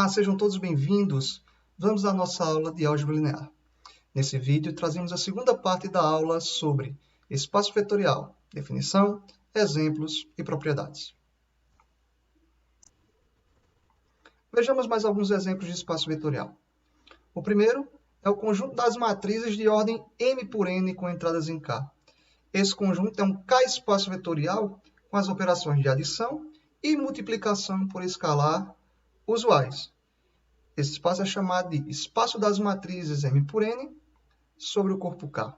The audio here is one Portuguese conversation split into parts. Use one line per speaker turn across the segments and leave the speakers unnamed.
Olá, sejam todos bem-vindos. Vamos à nossa aula de álgebra linear. Nesse vídeo, trazemos a segunda parte da aula sobre espaço vetorial, definição, exemplos e propriedades. Vejamos mais alguns exemplos de espaço vetorial. O primeiro é o conjunto das matrizes de ordem M por N com entradas em K. Esse conjunto é um K-espaço vetorial com as operações de adição e multiplicação por escalar usuais. Esse espaço é chamado de espaço das matrizes M por N sobre o corpo K.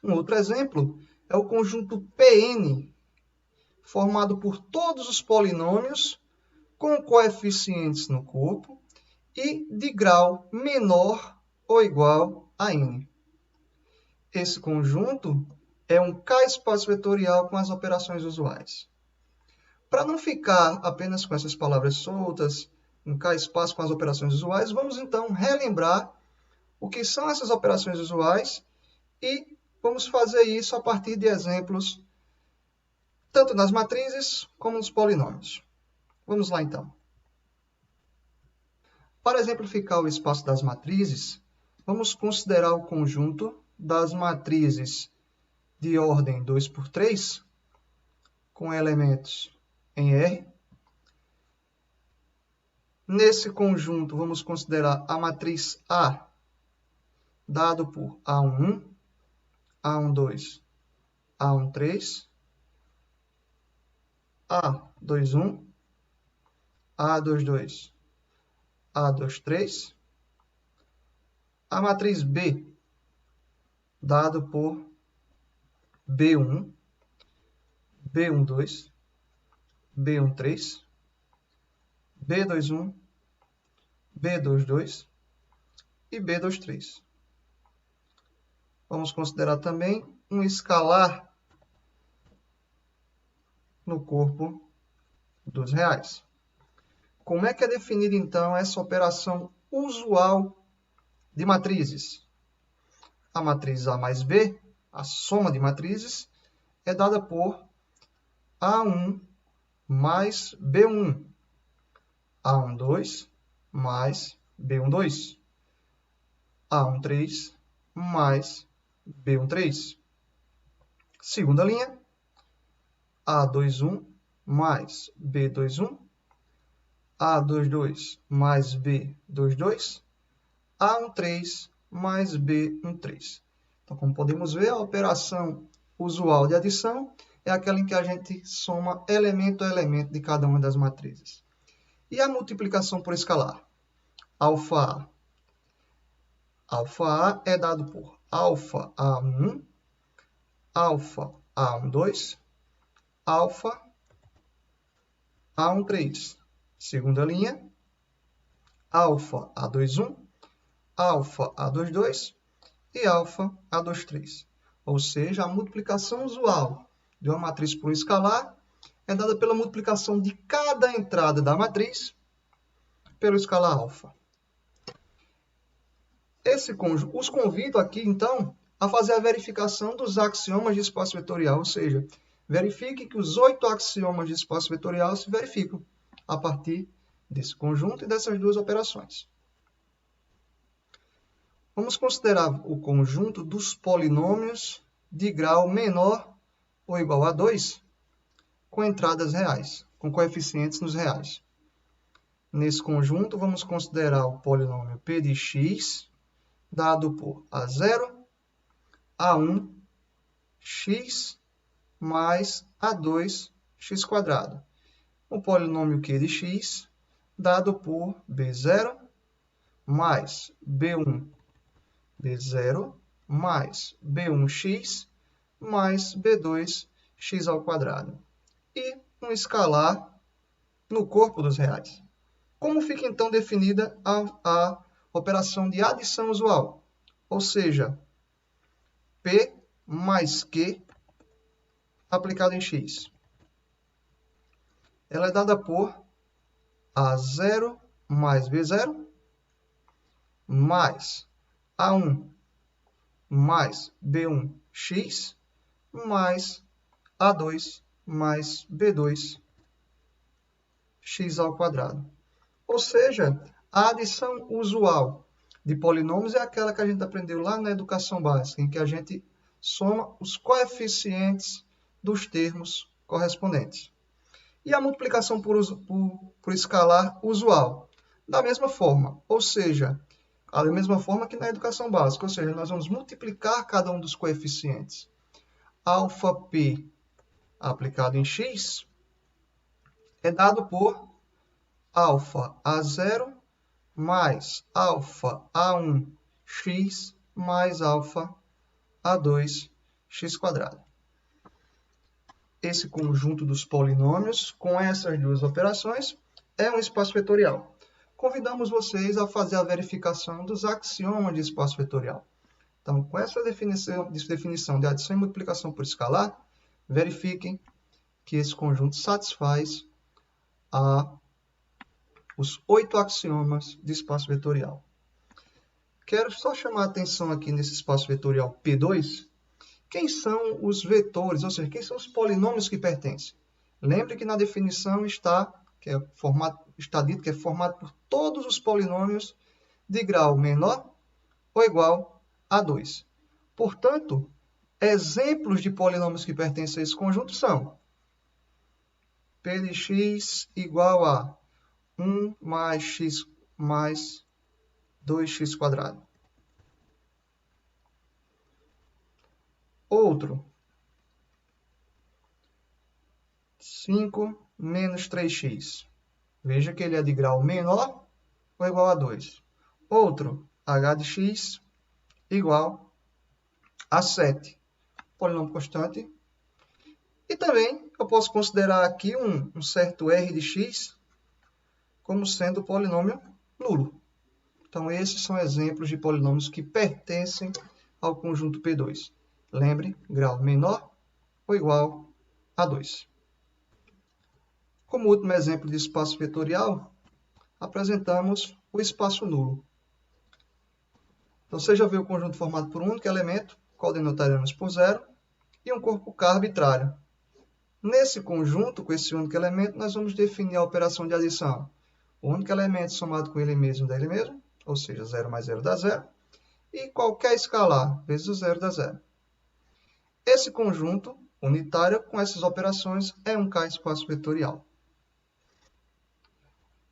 Um outro exemplo é o conjunto Pn, formado por todos os polinômios com coeficientes no corpo e de grau menor ou igual a n. Esse conjunto é um K-espaço vetorial com as operações usuais. Para não ficar apenas com essas palavras soltas, um K-espaço com as operações usuais, vamos então relembrar o que são essas operações usuais e vamos fazer isso a partir de exemplos tanto nas matrizes como nos polinômios. Vamos lá então. Para exemplificar o espaço das matrizes, vamos considerar o conjunto das matrizes de ordem 2 por 3 com elementos em R. Nesse conjunto, vamos considerar a matriz A, dado por A11, A12, A13, A21, A22, A23. A matriz B, dado por B1, B12, B13, B21, B22 e B23. Vamos considerar também um escalar no corpo dos reais. Como é que é definida, então, essa operação usual de matrizes? A matriz A mais B, a soma de matrizes, é dada por A1 mais B1, A12 mais B12, A13 mais B13. Segunda linha, A21 mais B21, A22 mais B22, A13 mais B13. Então, como podemos ver, a operação usual de adição é aquela em que a gente soma elemento a elemento de cada uma das matrizes. E a multiplicação por escalar? Alfa A. Alfa A é dado por alfa A1, alfa A12, alfa A13. Segunda linha, alfa A21, alfa A22 e alfa A23. Ou seja, a multiplicação usual de uma matriz por um escalar é dada pela multiplicação de cada entrada da matriz pelo escalar alfa. Os convido aqui, então, a fazer a verificação dos axiomas de espaço vetorial, ou seja, verifique que os 8 axiomas de espaço vetorial se verificam a partir desse conjunto e dessas duas operações. Vamos considerar o conjunto dos polinômios de grau menor ou igual a 2 com entradas reais, com coeficientes nos reais. Nesse conjunto, vamos considerar o polinômio P de x, dado por A0, A1, x mais A2, x². O polinômio Q de x, dado por B0 mais B1, B0 mais B1x mais B2, x². E um escalar no corpo dos reais. Como fica, então, definida a operação de adição usual? Ou seja, P mais Q aplicado em x. Ela é dada por A0 mais B0 mais A1 mais B1x mais A2 mais B2 x². Ou seja, a adição usual de polinômios é aquela que a gente aprendeu lá na educação básica, em que a gente soma os coeficientes dos termos correspondentes. E a multiplicação por escalar usual, da mesma forma, ou seja, da mesma forma que na educação básica, ou seja, nós vamos multiplicar cada um dos coeficientes. Alfa P aplicado em x é dado por alfa A0 mais alfa A1x mais alfa A2x². Esse conjunto dos polinômios, com essas duas operações, é um espaço vetorial. Convidamos vocês a fazer a verificação dos axiomas de espaço vetorial. Então, com essa definição de adição e multiplicação por escalar, verifiquem que esse conjunto satisfaz os 8 axiomas de espaço vetorial. Quero só chamar a atenção aqui nesse espaço vetorial P2, quem são os vetores, ou seja, quem são os polinômios que pertencem. Lembre que na definição está dito que é formado por todos os polinômios de grau menor ou igual a 2. Portanto, exemplos de polinômios que pertencem a esse conjunto são P de x igual a 1 mais x mais 2x². Outro, 5 menos 3x. Veja que ele é de grau menor ou igual a 2. Outro, h de x igual a 7. Polinômio constante. E também eu posso considerar aqui um certo r de x como sendo polinômio nulo. Então, esses são exemplos de polinômios que pertencem ao conjunto P2. Lembre, grau menor ou igual a 2. Como último exemplo de espaço vetorial, apresentamos o espaço nulo. Então, você já viu o conjunto formado por um único elemento, qual denotaremos por 0, e um corpo K arbitrário. Nesse conjunto, com esse único elemento, nós vamos definir a operação de adição. O único elemento somado com ele mesmo dá ele mesmo, ou seja, 0 mais 0 dá 0, e qualquer escalar vezes o 0 dá 0. Esse conjunto unitário com essas operações é um K-espaço vetorial.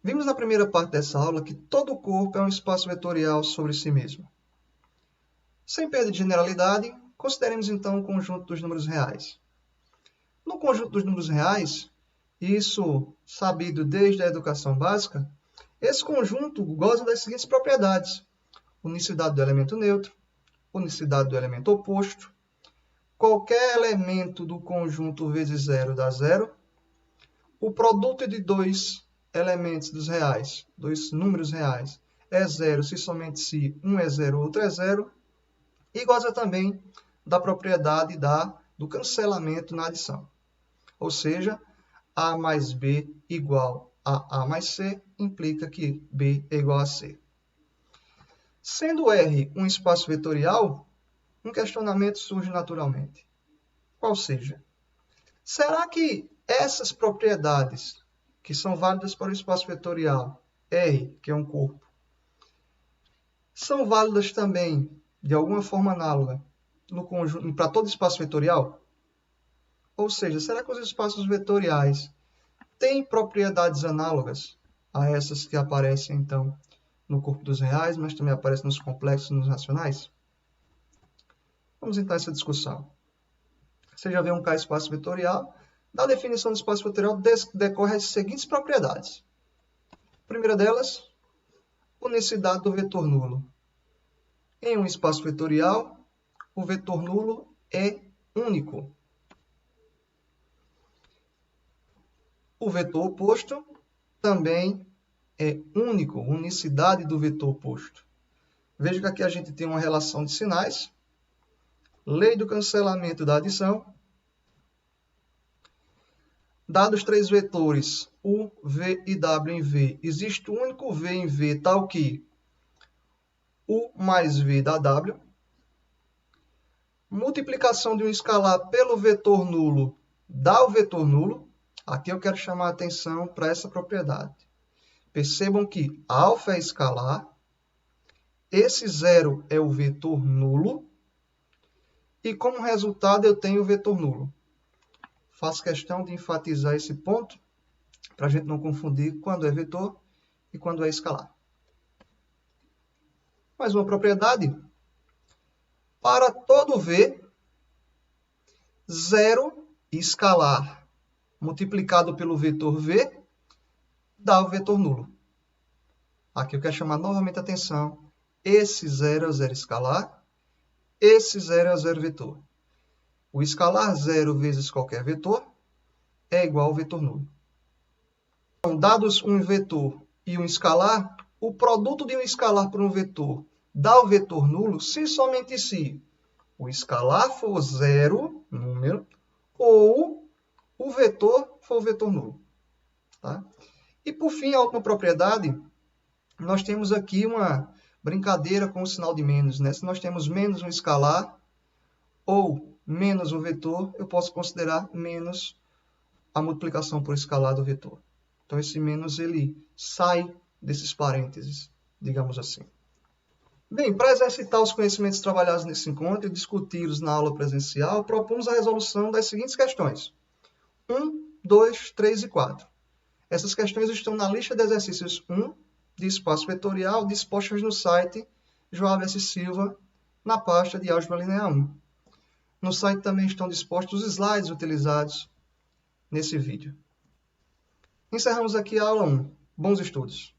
Vimos na primeira parte dessa aula que todo corpo é um espaço vetorial sobre si mesmo. Sem perda de generalidade, consideremos então o conjunto dos números reais. No conjunto dos números reais, isso sabido desde a educação básica, esse conjunto goza das seguintes propriedades: unicidade do elemento neutro, unicidade do elemento oposto, qualquer elemento do conjunto vezes 0 dá 0, o produto de dois elementos dos reais, dois números reais, é 0 se somente se um é 0, outro é 0, e goza também da propriedade do cancelamento na adição. Ou seja, A mais B igual a A mais C implica que B é igual a C. Sendo R um espaço vetorial, um questionamento surge naturalmente. Qual seja? Será que essas propriedades que são válidas para o espaço vetorial R, que é um corpo, são válidas também, de alguma forma análoga, no conjunto, para todo espaço vetorial? Ou seja, será que os espaços vetoriais têm propriedades análogas a essas que aparecem, então, no corpo dos reais, mas também aparecem nos complexos e nos racionais? Vamos então a essa discussão. Você já vê um K-espaço vetorial. Da definição do espaço vetorial decorre as seguintes propriedades. A primeira delas, unicidade do vetor nulo. Em um espaço vetorial, o vetor nulo é único. O vetor oposto também é único, unicidade do vetor oposto. Veja que aqui a gente tem uma relação de sinais, lei do cancelamento da adição. Dados três vetores U, V e W em V, existe um único V em V, tal que U mais V dá W. Multiplicação de um escalar pelo vetor nulo dá o vetor nulo. Aqui eu quero chamar a atenção para essa propriedade. Percebam que alfa é escalar, esse 0 é o vetor nulo, e como resultado eu tenho o vetor nulo. Faço questão de enfatizar esse ponto, para a gente não confundir quando é vetor e quando é escalar. Mais uma propriedade. Para todo V, 0 escalar multiplicado pelo vetor V dá o vetor nulo. Aqui eu quero chamar novamente a atenção. Esse 0 é o 0 escalar, esse 0 é o 0 vetor. O escalar 0 vezes qualquer vetor é igual ao vetor nulo. Então, dados um vetor e um escalar, o produto de um escalar por um vetor dá o vetor nulo se somente se o escalar for 0, número, ou o vetor for o vetor nulo. Tá? E por fim, a última propriedade, nós temos aqui uma brincadeira com o sinal de menos. Né? Se nós temos menos um escalar ou menos um vetor, eu posso considerar menos a multiplicação por escalar do vetor. Então, esse menos ele sai desses parênteses, digamos assim. Bem, para exercitar os conhecimentos trabalhados nesse encontro e discuti-los na aula presencial, propomos a resolução das seguintes questões. 1, 2, 3 e 4. Essas questões estão na lista de exercícios 1, de espaço vetorial, dispostas no site Joab S. Silva, na pasta de Álgebra Linear 1. No site também estão dispostos os slides utilizados nesse vídeo. Encerramos aqui a aula 1. Bons estudos!